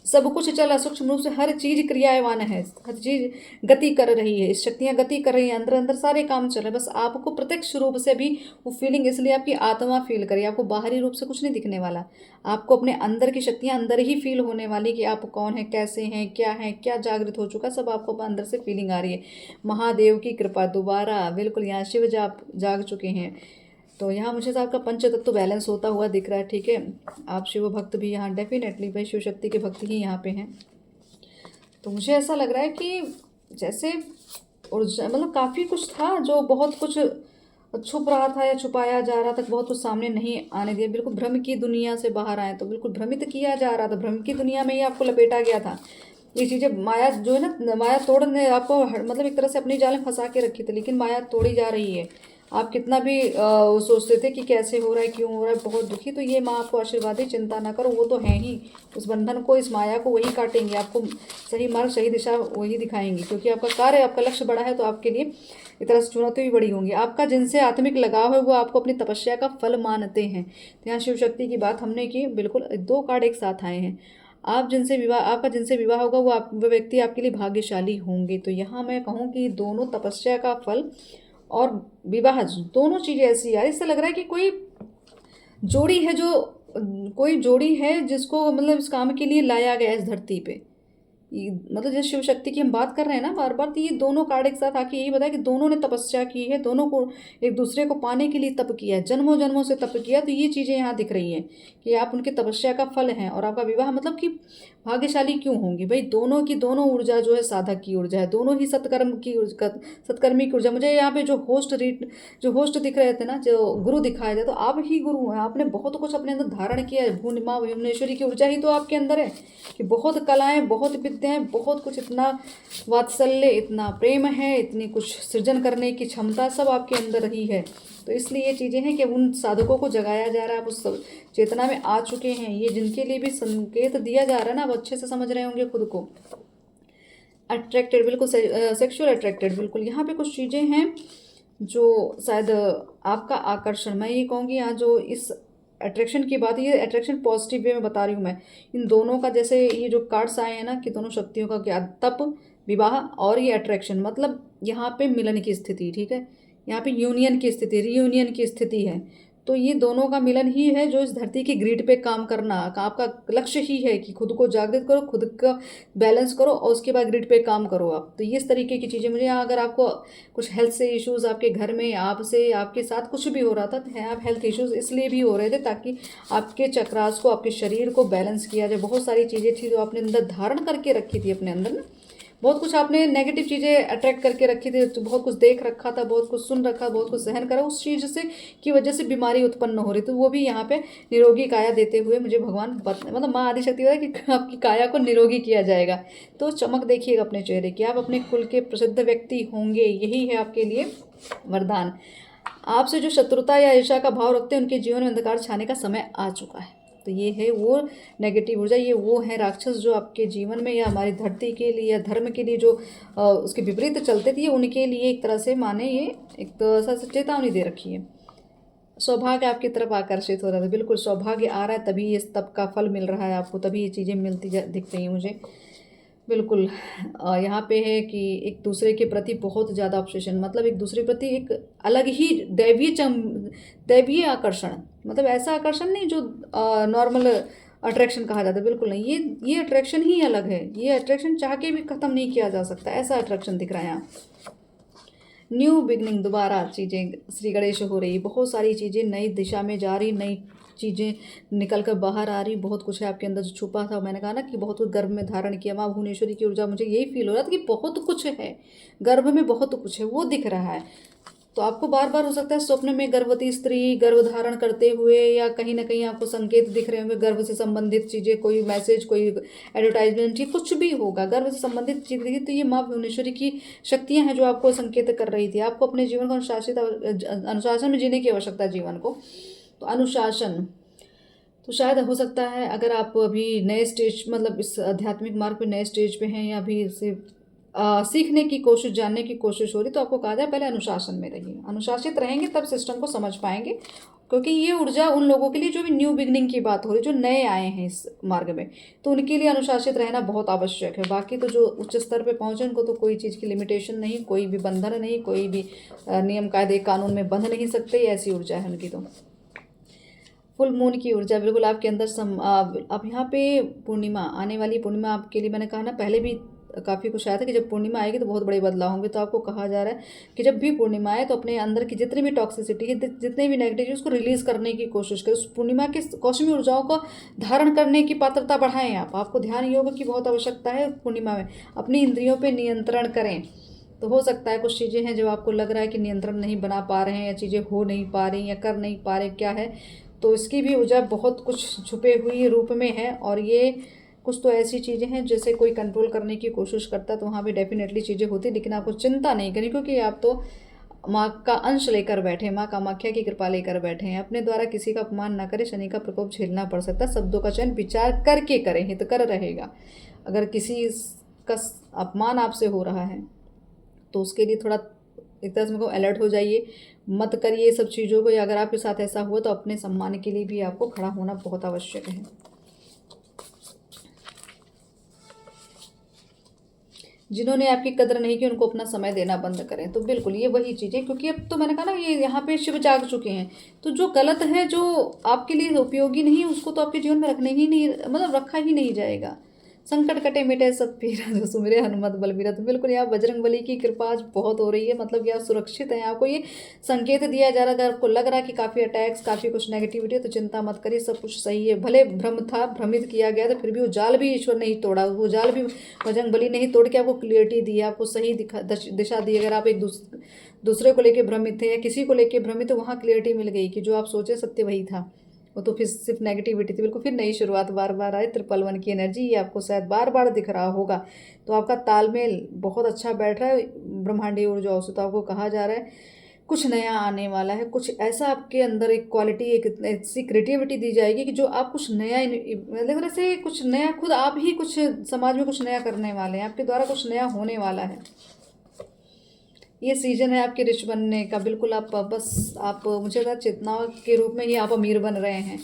सब कुछ चल रहा है सूक्ष्म रूप से, हर चीज़ क्रियावान है, हर चीज़ गति कर रही है, शक्तियाँ गति कर रही हैं, अंदर अंदर सारे काम चल रहे हैं। बस आपको प्रत्यक्ष रूप से भी वो फीलिंग, इसलिए आपकी आत्मा फील करिए, आपको बाहरी रूप से कुछ नहीं दिखने वाला, आपको अपने अंदर की शक्तियाँ अंदर ही फील होने वाली कि आप कौन है, कैसे हैं, क्या जागृत हो चुका, सब आपको अंदर से फीलिंग आ रही है। महादेव की कृपा, दोबारा बिल्कुल यहाँ शिव जाग चुके हैं। तो यहाँ मुझे आपका पंच तत्व बैलेंस होता हुआ दिख रहा है, ठीक है। आप शिव भक्त भी यहाँ डेफिनेटली भाई शिव शक्ति के भक्त ही यहाँ पे हैं। तो मुझे ऐसा लग रहा है कि जैसे मतलब काफ़ी कुछ था जो बहुत कुछ छुप रहा था या छुपाया जा रहा था, बहुत कुछ सामने नहीं आने दिया, बिल्कुल भ्रम की दुनिया से बाहर आए, तो बिल्कुल भ्रमित किया जा रहा था, भ्रम की दुनिया में ही आपको लपेटा गया था। ये चीज़ें माया जो है ना, माया तोड़ने आपको मतलब एक तरह से अपनी जाल में फंसा के रखी थी, लेकिन माया तोड़ी जा रही है। आप कितना भी सोचते थे कि कैसे हो रहा है, क्यों हो रहा है, बहुत दुखी, तो ये माँ आपको आशीर्वाद है, चिंता ना करो, वो तो है ही, उस बंधन को, इस माया को वही काटेंगे, आपको सही मार्ग सही दिशा वही दिखाएंगे, क्योंकि आपका कार्य, आपका लक्ष्य बड़ा है, तो आपके लिए एक तरह से चुनौती भी बड़ी होंगी। आपका जिनसे आत्मिक लगाव है वो आपको अपनी तपस्या का फल मानते हैं। तो यहाँ शिव शक्ति की बात हमने की, बिल्कुल 2 कार्ड एक साथ आए हैं। आपका जिनसे विवाह होगा वो व्यक्ति आपके लिए भाग्यशाली होंगे। तो यहाँ मैं कहूँ कि दोनों तपस्या का फल और विवाह दोनों चीज़ें ऐसी यार, इससे लग रहा है कि कोई जोड़ी है जिसको मतलब इस काम के लिए लाया गया इस धरती पे। मतलब जैसे शिव शक्ति की हम बात कर रहे हैं ना बार बार, तो ये दोनों कार्ड एक साथ आके यही बताया कि दोनों ने तपस्या की है, दोनों को एक दूसरे को पाने के लिए तप किया है, जन्मों जन्मों से तप किया। तो ये चीज़ें यहाँ दिख रही हैं कि आप उनकी तपस्या का फल हैं। और आपका विवाह मतलब कि भाग्यशाली क्यों होंगी भाई, दोनों की दोनों ऊर्जा जो है साधक की ऊर्जा है, दोनों ही सत्कर्मी की ऊर्जा। मुझे यहाँ पे जो होस्ट दिख रहे थे ना, जो गुरु दिखाए थे, तो आप ही गुरु हैं, आपने बहुत कुछ अपने अंदर धारण किया है। भूनिमा भुवनेश्वरी की ऊर्जा ही तो आपके अंदर है कि बहुत कलाएं, बहुत विद्याएं, बहुत कुछ, इतना वात्सल्य, इतना प्रेम है, इतनी कुछ सृजन करने की क्षमता सब आपके अंदर रही है। तो इसलिए ये चीज़ें हैं कि उन साधकों को जगाया जा रहा है, आप उस चेतना में आ चुके हैं। ये जिनके लिए भी संकेत दिया जा रहा है ना, वो अच्छे से समझ रहे होंगे खुद को। अट्रैक्टेड, बिल्कुल सेक्सुअल अट्रैक्टेड, बिल्कुल यहाँ पे कुछ चीज़ें हैं जो शायद आपका आकर्षण, मैं ये कहूँगी यहाँ जो इस अट्रैक्शन की बात, ये अट्रैक्शन पॉजिटिव वे में बता रही हूँ मैं। इन दोनों का जैसे ये जो कार्ड्स आए हैं ना कि दोनों शक्तियों का क्या, तप, विवाह और ये अट्रैक्शन, मतलब यहाँ पे मिलन की स्थिति, ठीक है, यहाँ पे यूनियन की स्थिति, रीयूनियन की स्थिति है। तो ये दोनों का मिलन ही है जो इस धरती की ग्रिड पे काम करना आपका लक्ष्य ही है कि खुद को जागृत करो, खुद का बैलेंस करो और उसके बाद ग्रिड पे काम करो आप। तो ये इस तरीके की चीज़ें मुझे यहाँ, अगर आपको कुछ हेल्थ से इश्यूज़ आपके घर में आपके साथ कुछ भी हो रहा था, तो आप हेल्थ इश्यूज़ इसलिए भी हो रहे थे ताकि आपके चक्रास को, आपके शरीर को बैलेंस किया जाए। बहुत सारी चीज़ें थी जो आपने अंदर धारण करके रखी थी अपने अंदर ना, बहुत कुछ आपने नेगेटिव चीज़ें अट्रैक्ट करके रखी थी, तो बहुत कुछ देख रखा था, बहुत कुछ सुन रखा, बहुत कुछ सहन करा, उस चीज़ से की वजह से बीमारी उत्पन्न हो रही। तो वो भी यहाँ पे निरोगी काया देते हुए मुझे भगवान मतलब माँ आदिशक्ति बताया कि आपकी काया को निरोगी किया जाएगा। तो चमक देखिएगा अपने चेहरे की, आप अपने कुल के प्रसिद्ध व्यक्ति होंगे, यही है आपके लिए वरदान। आपसे जो शत्रुता या ईर्ष्या का भाव रखते हैं उनके जीवन में अंधकार छाने का समय आ चुका है। तो ये है वो नेगेटिव ऊर्जा, ये वो है राक्षस जो आपके जीवन में या हमारी धरती के लिए या धर्म के लिए जो उसके विपरीत चलते थे, उनके लिए एक तरह से माने ये एक तरह से चेतावनी दे रखी है। सौभाग्य आपकी तरफ आकर्षित हो रहा था, बिल्कुल सौभाग्य आ रहा है, तभी ये तब का फल मिल रहा है आपको, तभी ये चीज़ें मिलती दिख रही हैं मुझे। बिल्कुल यहाँ पे है कि एक दूसरे के प्रति बहुत ज़्यादा ऑब्सेशन, मतलब एक दूसरे के प्रति एक अलग ही दैवीय आकर्षण, मतलब ऐसा आकर्षण नहीं जो नॉर्मल अट्रैक्शन कहा जाता है, बिल्कुल नहीं, ये अट्रैक्शन ही अलग है, ये अट्रैक्शन चाह के भी ख़त्म नहीं किया जा सकता, ऐसा अट्रैक्शन दिख रहा है यहाँ। न्यू बिगनिंग, दोबारा चीज़ें श्री गणेश हो रही, बहुत सारी चीज़ें नई दिशा में जा रही, नई चीज़ें निकल कर बाहर आ रही, बहुत कुछ है आपके अंदर जो छुपा था। मैंने कहा ना कि बहुत कुछ गर्भ में धारण किया, माँ भुवनेश्वरी की ऊर्जा, मुझे यही फील हो रहा था कि बहुत कुछ है गर्भ में, बहुत कुछ है वो दिख रहा है। तो आपको बार बार हो सकता है स्वप्न में गर्भवती स्त्री गर्भ धारण करते हुए, या कहीं ना कहीं आपको संकेत दिख रहे होंगे गर्भ से संबंधित चीज़ें, कोई मैसेज, कोई एडवर्टाइजमेंट, ये कुछ भी होगा गर्भ से संबंधित चीज़ दिखी, तो ये माँ भुवनेश्वरी की शक्तियाँ हैं जो आपको संकेत कर रही थी। आपको अपने जीवन को अनुशासन में जीने की आवश्यकता है जीवन को, तो अनुशासन। तो शायद हो सकता है अगर आप अभी नए स्टेज, मतलब इस आध्यात्मिक मार्ग पे नए स्टेज पे हैं, या अभी इसे सीखने की कोशिश, जानने की कोशिश हो रही, तो आपको कहा जाए पहले अनुशासन में रहिए। अनुशासित रहेंगे तब सिस्टम को समझ पाएंगे, क्योंकि ये ऊर्जा उन लोगों के लिए जो भी न्यू बिगनिंग की बात हो रही, जो नए आए हैं इस मार्ग में, तो उनके लिए अनुशासित रहना बहुत आवश्यक है। बाकी तो जो उच्च स्तर पे पहुंचे उनको तो कोई चीज़ की लिमिटेशन नहीं, कोई भी बंधन नहीं, कोई भी नियम कायदे कानून में बंध नहीं सकते, ऐसी ऊर्जा है उनकी। तो फुल मून की ऊर्जा बिल्कुल आपके अंदर अब यहाँ पे पूर्णिमा, आने वाली पूर्णिमा आपके लिए, मैंने कहा ना पहले भी काफ़ी कुछ आया था कि जब पूर्णिमा आएगी तो बहुत बड़े बदलाव होंगे। तो आपको कहा जा रहा है कि जब भी पूर्णिमा आए तो अपने अंदर की जितनी भी टॉक्सिसिटी है, जितने भी नेगेटिव, उसको रिलीज़ करने की कोशिश करें। उस पूर्णिमा के कौशमी ऊर्जाओं को धारण करने की पात्रता बढ़ाएं। आपको ध्यान योग की बहुत आवश्यकता है पूर्णिमा में। अपनी इंद्रियों पर नियंत्रण करें। तो हो सकता है कुछ चीज़ें हैं जो आपको लग रहा है कि नियंत्रण नहीं बना पा रहे हैं, या चीज़ें हो नहीं पा रही, या कर नहीं पा रहे, क्या है, तो इसकी भी ऊर्जा बहुत कुछ छुपे हुई रूप में है। और ये कुछ तो ऐसी चीज़ें हैं जैसे कोई कंट्रोल करने की कोशिश करता है, तो वहाँ भी डेफिनेटली चीज़ें होती, लेकिन आपको चिंता नहीं करनी, क्योंकि आप तो माँ का अंश लेकर बैठे, माँ कामाख्या की कृपा लेकर बैठे हैं। अपने द्वारा किसी का अपमान ना करें, शनि का प्रकोप झेलना पड़ सकता है। शब्दों का चयन विचार करके करें, हितकर रहेगा। अगर किसी का अपमान आपसे हो रहा है तो उसके लिए थोड़ा एक तरह से अलर्ट हो जाइए, मत करिए सब चीज़ों को। या अगर आपके साथ ऐसा हुआ तो अपने सम्मान के लिए भी आपको खड़ा होना बहुत आवश्यक है। जिन्होंने आपकी कदर नहीं की उनको अपना समय देना बंद करें। तो बिल्कुल ये वही चीज़ें, क्योंकि अब तो मैंने कहा ना ये यहाँ पे शिव जाग चुके हैं, तो जो गलत है, जो आपके लिए उपयोगी नहीं है, उसको तो आपके जीवन में रखने ही नहीं, मतलब रखा ही नहीं जाएगा। संकट कटे मिटे सब पीरा जो सुमिरे हनुमत बलबीरा। तो बिल्कुल यहाँ बजरंग बली की कृपा आज बहुत हो रही है, मतलब यहाँ सुरक्षित है। आपको ये संकेत दिया जा रहा है, अगर आपको लग रहा है कि काफ़ी अटैक्स, काफ़ी कुछ नेगेटिविटी है, तो चिंता मत करिए, सब कुछ सही है। भले भ्रम था, भ्रमित किया गया था, फिर भी वो जाल भी ईश्वर ने ही तोड़ा, वो जाल भी बजरंग बली ने ही तोड़ के आपको क्लियरिटी दी, आपको सही दिशा दी। अगर आप एक दूसरे को लेकर भ्रमित थे या किसी को लेकर भ्रमित, तो वहाँ क्लियरिटी मिल गई कि जो आप सोचे सत्य वही था, वो तो फिर सिर्फ नेगेटिविटी थी। बिल्कुल फिर नई शुरुआत, बार बार आए ट्रिपल वन की एनर्जी, ये आपको शायद बार बार दिख रहा होगा। तो आपका तालमेल बहुत अच्छा बैठ रहा है ब्रह्मांडीय ऊर्जाओं से। तो आपको कहा जा रहा है कुछ नया आने वाला है, कुछ ऐसा आपके अंदर एक क्वालिटी, एक ऐसी क्रिएटिविटी दी जाएगी कि जो आप कुछ नया, मतलब से कुछ नया, खुद आप ही कुछ समाज में कुछ नया करने वाले हैं, आपके द्वारा कुछ नया होने वाला है। ये सीजन है आपके रिच बनने का। बिल्कुल आप बस आप मुझे लगता है चेतना के रूप में ही आप अमीर बन रहे हैं,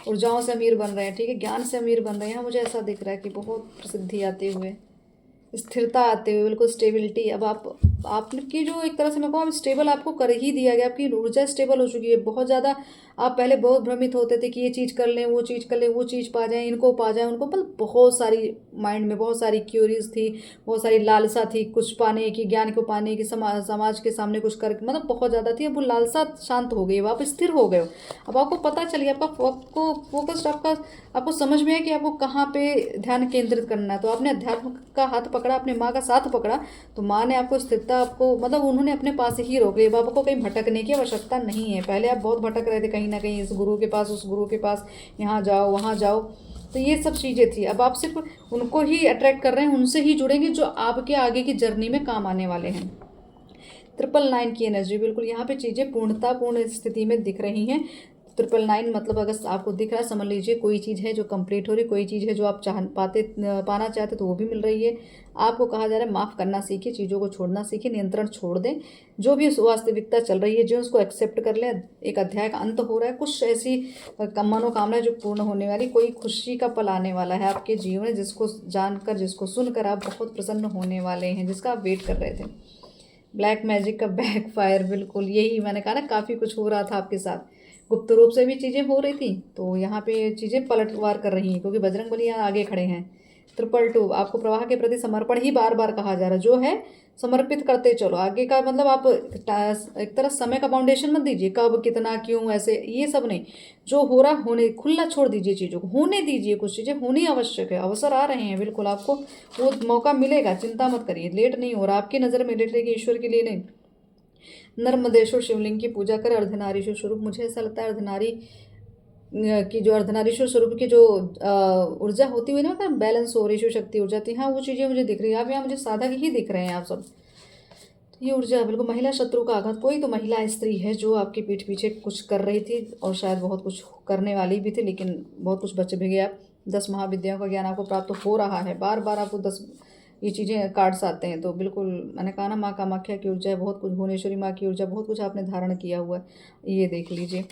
ऊर्जाओं से अमीर बन रहे हैं, ठीक है, ज्ञान से अमीर बन रहे हैं। यहाँ मुझे ऐसा दिख रहा है कि बहुत प्रसिद्धि आते हुए, स्थिरता आते हुए, बिल्कुल स्टेबिलिटी। अब आपकी जो एक तरह से मैं कहूँ स्टेबल आपको कर ही दिया गया, आपकी ऊर्जा स्टेबल हो चुकी है बहुत ज़्यादा। आप पहले बहुत भ्रमित होते थे कि ये चीज़ कर लें, वो चीज़ कर लें, वो चीज़ पा जाएं, इनको पा जाएं, उनको, मतलब बहुत सारी माइंड में बहुत सारी क्यूरीज थी, बहुत सारी लालसा थी कुछ पाने की, ज्ञान को पाने की, समाज के सामने कुछ कर, मतलब बहुत ज़्यादा थी। अब वो लालसा शांत हो गई, अब आप स्थिर हो गए हो। अब आपको पता चल गया, आपको फोकस्ड, आपको समझ में है कि आपको कहाँ पे ध्यान केंद्रित करना है। तो आपने अध्यात्म का हाथ पकड़ा, अपने माँ का साथ पकड़ा, तो माँ ने आपको स्थिरता, आपको मतलब उन्होंने अपने पास ही रोक लिया। अब आपको कहीं भटकने की आवश्यकता नहीं है। पहले आप बहुत भटक रहे थे कहीं ना कहीं, इस गुरु के पास, उस गुरु के पास, यहाँ जाओ वहाँ जाओ, तो ये सब चीज़ें थी। अब आप सिर्फ उनको ही अट्रैक्ट कर रहे हैं, उनसे ही जुड़ेंगे जो आपके आगे की जर्नी में काम आने वाले हैं। 999 की एनर्जी, बिल्कुल यहाँ पे चीज़ें पूर्ण स्थिति में दिख रही हैं। 999 मतलब अगर आपको दिख रहा है, समझ लीजिए कोई चीज़ है जो कंप्लीट हो रही, कोई चीज़ है जो आप पाना चाहते तो वो भी मिल रही है। आपको कहा जा रहा है माफ़ करना सीखिए, चीज़ों को छोड़ना सीखिए, नियंत्रण छोड़ दें। जो भी वास्तविकता चल रही है जो उसको एक्सेप्ट कर लें। एक अध्याय का अंत हो रहा है, कुछ ऐसी मनोकामनाएं जो पूर्ण होने वाली, कोई खुशी का पल आने वाला है आपके जीवन में, जिसको जानकर, जिसको सुनकर आप बहुत प्रसन्न होने वाले हैं, जिसका आप वेट कर रहे थे। ब्लैक मैजिक का बैकफायर, बिल्कुल यही मैंने कहा ना, काफ़ी कुछ हो रहा था आपके साथ, गुप्त रूप से भी चीज़ें हो रही थी, तो यहाँ पे चीज़ें पलटवार कर रही हैं, क्योंकि बजरंगबली यहाँ आगे खड़े हैं। 222 आपको प्रवाह के प्रति समर्पण ही बार बार कहा जा रहा है, जो है समर्पित करते चलो आगे का, मतलब आप एक तरह समय का बाउंडेशन मत दीजिए, कब कितना क्यों ऐसे ये सब नहीं, जो हो रहा होने, खुला छोड़ दीजिए, चीज़ों को होने दीजिए, कुछ चीज़ें होनी आवश्यक है, अवसर आ रहे हैं, बिल्कुल आपको वो मौका मिलेगा, चिंता मत करिए, लेट नहीं हो रहा आपकी नज़र में, लेट लेके ईश्वर के लिए नहीं। नर्मदेश्वर शिवलिंग की पूजा कर अर्धनारीश्वर स्वरूप, मुझे ऐसा लगता है अर्धनारी की जो अर्धनारीश्वर स्वरूप की जो ऊर्जा होती हुई ना, बैलेंस हो रही, शिव शक्ति ऊर्जा थी, हाँ वो चीज़ें मुझे दिख रही है। आप यहाँ मुझे साधक ही दिख रहे हैं आप सब, तो ये ऊर्जा बिल्कुल महिला शत्रु का आघात, कोई तो महिला स्त्री है जो आपके पीठ पीछे कुछ कर रही थी और शायद बहुत कुछ करने वाली भी थी, लेकिन बहुत कुछ बच भी गया। 10 महाविद्याओं का ज्ञान आपको प्राप्त हो रहा है, बार बार आपको 10 ये चीज़ें कार्ड्स आते हैं, तो बिल्कुल मैंने कहा ना, माँ कामाख्या की ऊर्जा है, बहुत कुछ, भुवनेश्वरी माँ की ऊर्जा, बहुत कुछ आपने धारण किया हुआ है। ये देख लीजिए,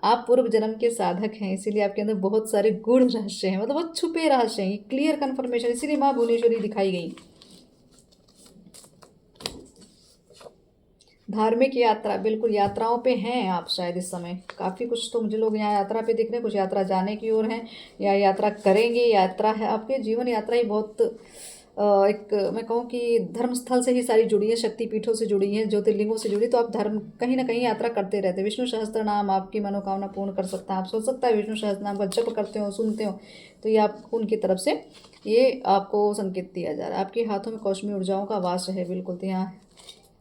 आप पूर्व जन्म के साधक हैं, इसीलिए आपके अंदर बहुत सारे गूढ़ रहस्य हैं, मतलब बहुत छुपे रहस्य हैं, क्लियर कन्फर्मेशन, इसीलिए माँ भुवनेश्वरी दिखाई गई। धार्मिक यात्रा, बिल्कुल यात्राओं पे हैं आप शायद इस समय, काफ़ी कुछ तो मुझे लोग यहाँ यात्रा पे दिख रहे हैं, कुछ यात्रा जाने की ओर हैं या यात्रा करेंगे, यात्रा है आपके जीवन यात्रा ही बहुत एक मैं कहूँ कि धर्म स्थल से ही सारी जुड़ी है, शक्तिपीठों से जुड़ी है, ज्योतिर्लिंगों से जुड़ी, तो आप धर्म कहीं ना कहीं यात्रा करते रहते हैं। विष्णु सहस्त्र नाम आपकी मनोकामना पूर्ण कर सकता है, आप सोच सकता है विष्णु सहस्त्र नाम का जप करते हो, सुनते हो, तो ये आपको उनकी तरफ से ये आपको संकेत दिया जा रहा है। आपके हाथों में कौशमी ऊर्जाओं का वास है, बिल्कुल, तो यहाँ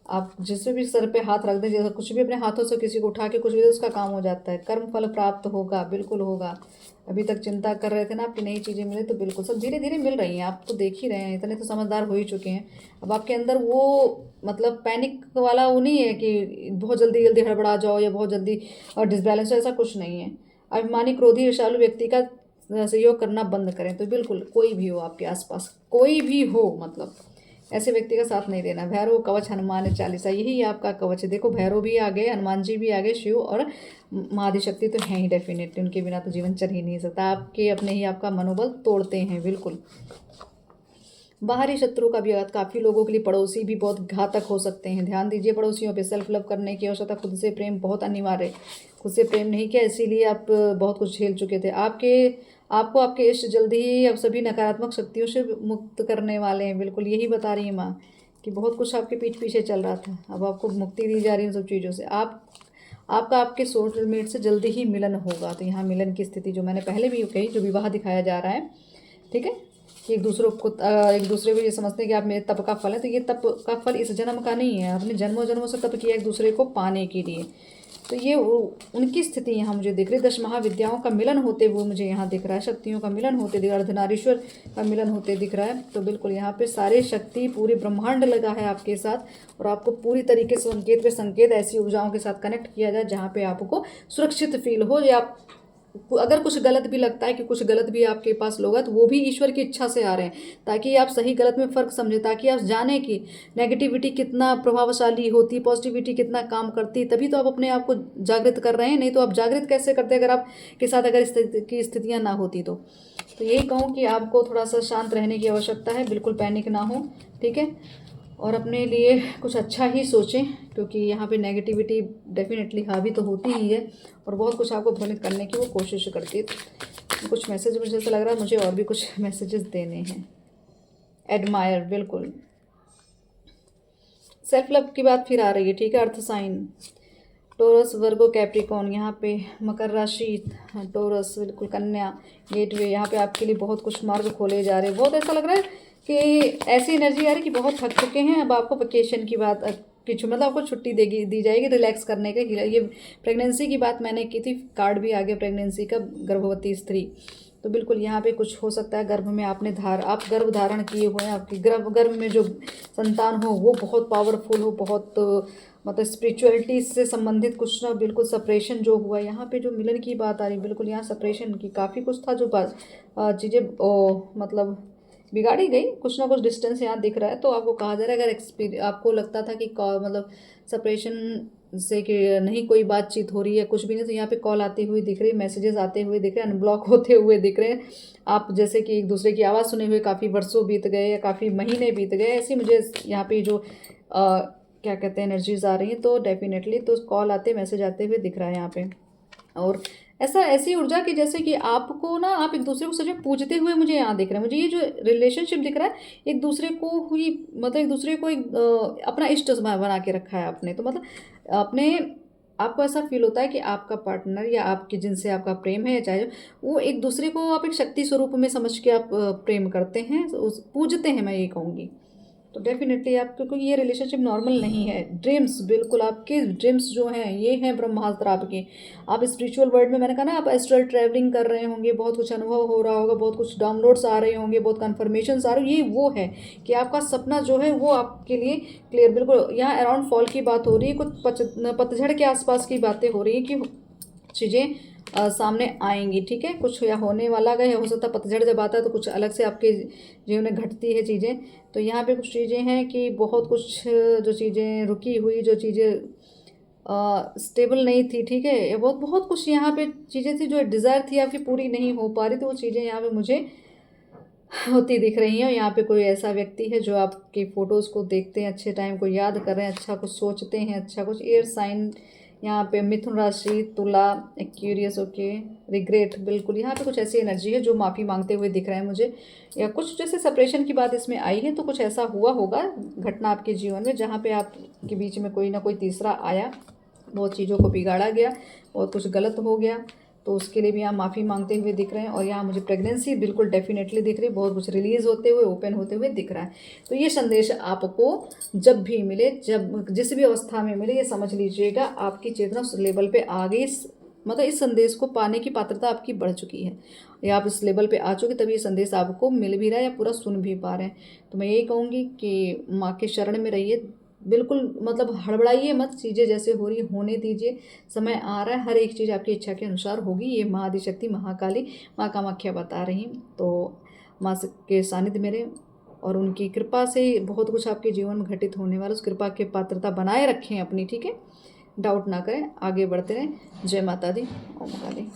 आप जिससे भी सर पे हाथ रख दें, जैसे कुछ भी अपने हाथों से किसी को उठा के कुछ भी दे, उसका काम हो जाता है, कर्म फल प्राप्त होगा, बिल्कुल होगा। अभी तक चिंता कर रहे थे ना आपकी नई चीज़ें मिले, तो बिल्कुल सब धीरे धीरे मिल रही हैं, आप तो देख ही रहे हैं, इतने तो समझदार हो ही चुके हैं। अब आपके अंदर वो मतलब पैनिक वाला वो नहीं है कि बहुत जल्दी जल्दी हड़बड़ा जाओ या बहुत जल्दी और डिसबैलेंस, ऐसा कुछ नहीं है। अभिमानी, क्रोधी, ईर्ष्यालु व्यक्ति का सहयोग करना बंद करें, तो बिल्कुल कोई भी हो आपके आसपास, कोई भी हो, मतलब ऐसे व्यक्ति का साथ नहीं देना। भैरव कवच हनुमान चालीसा, यही आपका कवच है। देखो भैरव भी आ गए, हनुमान जी भी आ गए, शिव और महादिशक्ति तो हैं ही डेफिनेटली, उनके बिना तो जीवन चल ही नहीं सकता। आपके अपने ही आपका मनोबल तोड़ते हैं, बिल्कुल। बाहरी शत्रु का भी आघात, काफ़ी लोगों के लिए पड़ोसी भी बहुत घातक हो सकते हैं, ध्यान दीजिए पड़ोसियों पे। सेल्फ लव करने की आवश्यकता, खुद से प्रेम बहुत अनिवार्य है, खुद से प्रेम नहीं किया इसीलिए आप बहुत कुछ झेल चुके थे। आपको आपके इष्ट जल्दी ही अब सभी नकारात्मक शक्तियों से मुक्त करने वाले हैं, बिल्कुल यही बता रही है माँ कि बहुत कुछ आपके पीठ पीछे चल रहा था, अब आपको मुक्ति दी जा रही है उन सब चीज़ों से। आपका आपके सोलमेट से जल्दी ही मिलन होगा, तो यहाँ मिलन की स्थिति जो मैंने पहले भी कही, जो विवाह दिखाया जा रहा है, ठीक है, कि एक दूसरे को ये समझते हैं कि आप मेरे तप का फल है, तो ये तप का फल इस जन्म का नहीं है, आपने जन्मों जन्मों से तप किया एक दूसरे को पाने के लिए, तो ये उनकी स्थिति यहाँ मुझे दिख रही। 10 महाविद्याओं का मिलन होते हुए मुझे यहाँ दिख रहा है, शक्तियों का मिलन होते दिख रहा है, अर्धनारीश्वर का मिलन होते दिख रहा है, तो बिल्कुल यहाँ पे सारे शक्ति पूरे ब्रह्मांड लगा है आपके साथ, और आपको पूरी तरीके से संकेत पे संकेत ऐसी ऊर्जाओं के साथ कनेक्ट किया जाए जहाँ पे आपको सुरक्षित फील हो, या अगर कुछ गलत भी लगता है कि कुछ गलत भी आपके पास लोग हैं, तो वो भी ईश्वर की इच्छा से आ रहे हैं, ताकि आप सही गलत में फ़र्क समझें, ताकि आप जानें कि नेगेटिविटी कितना प्रभावशाली होती, पॉजिटिविटी कितना काम करती, तभी तो आप अपने आप को जागृत कर रहे हैं, नहीं तो आप जागृत कैसे करते अगर आपके साथ अगर इस तरह की स्थितियाँ ना होती तो यही कहूँ कि आपको थोड़ा सा शांत रहने की आवश्यकता है, बिल्कुल पैनिक ना हो, ठीक है, और अपने लिए कुछ अच्छा ही सोचें, क्योंकि यहाँ पे नेगेटिविटी डेफिनेटली हावी तो होती ही है, और बहुत कुछ आपको भ्रमित करने की वो कोशिश करती है। कुछ मैसेज मुझे ऐसा लग रहा है मुझे और भी कुछ मैसेजेस देने हैं। एडमायर, बिल्कुल सेल्फ लव की बात फिर आ रही है, ठीक है। अर्थ साइन टोरस, वर्गो, कैप्रिकॉन, यहाँ पे मकर राशि, टोरस, बिल्कुल कन्या, गेटवे, यहाँ पे आपके लिए बहुत कुछ मार्ग खोले जा रहे हैं। बहुत ऐसा लग रहा है कि ऐसी एनर्जी आ रही है कि बहुत थक चुके हैं, अब आपको वेकेशन की बात मतलब आपको छुट्टी दी जाएगी रिलैक्स करने के। ये प्रेगनेंसी की बात मैंने की थी, कार्ड भी आ गया प्रेगनेंसी का, गर्भवती स्त्री, तो बिल्कुल यहाँ पे कुछ हो सकता है गर्भ में आप गर्भ धारण किए हुए हैं, आपकी गर्भ में जो संतान हो वो बहुत पावरफुल हो, बहुत मतलब स्पिरिचुअलिटी से संबंधित कुछ ना बिल्कुल सेपरेशन जो हुआ यहाँ पे, जो मिलन की बात आ रही बिल्कुल यहाँ सेपरेशन की काफ़ी कुछ था जो चीज़ें मतलब बिगाड़ी गई, कुछ ना कुछ डिस्टेंस यहाँ दिख रहा है। तो आपको कहा जा रहा है अगर आपको लगता था कि मतलब सेपरेशन से कि नहीं कोई बातचीत हो रही है कुछ भी नहीं, तो यहाँ पे कॉल आती हुई दिख रही है, मैसेजेस आते हुए दिख रहे हैं, अनब्लॉक होते हुए दिख रहे हैं। आप जैसे कि एक दूसरे की आवाज़ सुने हुए काफ़ी वर्षों बीत गए या काफ़ी महीने बीत गए, ऐसी मुझे यहाँ पे जो क्या कहते हैं एनर्जीज आ रही हैं। तो डेफिनेटली तो कॉल आते मैसेज आते हुए दिख रहा है यहाँ पे। और ऐसी ऊर्जा की जैसे कि आपको ना आप एक दूसरे को सच में पूजते हुए मुझे यहाँ दिख रहा है। मुझे ये जो रिलेशनशिप दिख रहा है एक दूसरे को हुई, मतलब एक दूसरे को एक अपना इष्ट बना के रखा है आपने। तो मतलब अपने आपको ऐसा फील होता है कि आपका पार्टनर या आपके जिनसे आपका प्रेम है, चाहे वो एक दूसरे को आप एक शक्ति स्वरूप में समझ के आप प्रेम करते हैं, उस पूजते हैं, मैं ये कहूँगी। तो डेफिनेटली आप, क्योंकि ये रिलेशनशिप नॉर्मल नहीं है। ड्रीम्स, बिल्कुल आपके ड्रीम्स जो हैं ये हैं ब्रह्मास्त्र आपके। आप स्पिरिचुअल वर्ल्ड में, मैंने कहा ना, आप एस्ट्रल ट्रैवलिंग कर रहे होंगे, बहुत कुछ अनुभव हो रहा होगा, बहुत कुछ डाउनलोड्स आ रहे होंगे, बहुत कन्फर्मेशंस आ रही, ये वो है कि आपका सपना जो है वो आपके लिए क्लियर। बिल्कुल यहाँ अराउंड फॉल की बात हो रही है, कुछ पतझड़ के आसपास की बातें हो रही हैं कि चीज़ें सामने आएंगी, ठीक है, कुछ या होने वाला है, या हो सकता है पतझड़ जब आता है तो कुछ अलग से आपके जीवन में घटती है चीज़ें। तो यहाँ पे कुछ चीज़ें हैं कि बहुत कुछ जो चीज़ें रुकी हुई, जो चीज़ें स्टेबल नहीं थी, ठीक है, या बहुत बहुत कुछ यहाँ पे चीज़ें थी जो डिज़ायर थी आपकी पूरी नहीं हो पा रही, तो वो चीज़ें यहाँ पे मुझे होती दिख रही हैं। यहाँ पे कोई ऐसा व्यक्ति है जो आपकी फ़ोटोज़ को देखते हैं, अच्छे टाइम को याद कर रहे हैं, अच्छा कुछ सोचते हैं, अच्छा कुछ एयर साइन यहाँ पे मिथुन राशि, तुला, एक्वेरियस, ओके, रिग्रेट, बिल्कुल यहाँ पे कुछ ऐसी एनर्जी है जो माफ़ी मांगते हुए दिख रहा है मुझे, या कुछ जैसे सेपरेशन की बात इसमें आई है। तो कुछ ऐसा हुआ होगा घटना आपके जीवन में जहाँ पे आपके बीच में कोई ना कोई तीसरा आया, बहुत चीज़ों को बिगाड़ा गया, बहुत कुछ गलत हो गया, तो उसके लिए भी यहाँ माफ़ी मांगते हुए दिख रहे हैं। और यहाँ मुझे प्रेगनेंसी बिल्कुल डेफिनेटली दिख रही है, बहुत कुछ रिलीज़ होते हुए, ओपन होते हुए दिख रहा है। तो ये संदेश आपको जब भी मिले, जब जिस भी अवस्था में मिले, ये समझ लीजिएगा आपकी चेतना उस लेवल पे आ गई, मतलब इस संदेश को पाने की पात्रता आपकी बढ़ चुकी है, या आप इस लेवल पे आ चुके, तभी ये संदेश आपको मिल भी रहा है या पूरा सुन भी पा रहे हैं। तो मैं यही कहूँगी कि माँ के शरण में रहिए, बिल्कुल मतलब हड़बड़ाइए मत, चीज़ें जैसे हो रही होने दीजिए, समय आ रहा है, हर एक चीज़ आपकी इच्छा के अनुसार होगी। ये माँ आदिशक्ति महाकाली माँ कामाख्या बता रही। तो माँ के सानिध्य मेरे और उनकी कृपा से बहुत कुछ आपके जीवन में घटित होने वाला, उस कृपा के पात्रता बनाए रखें अपनी, ठीक है, डाउट ना करें, आगे बढ़ते रहें। जय माता दी, ओम काली।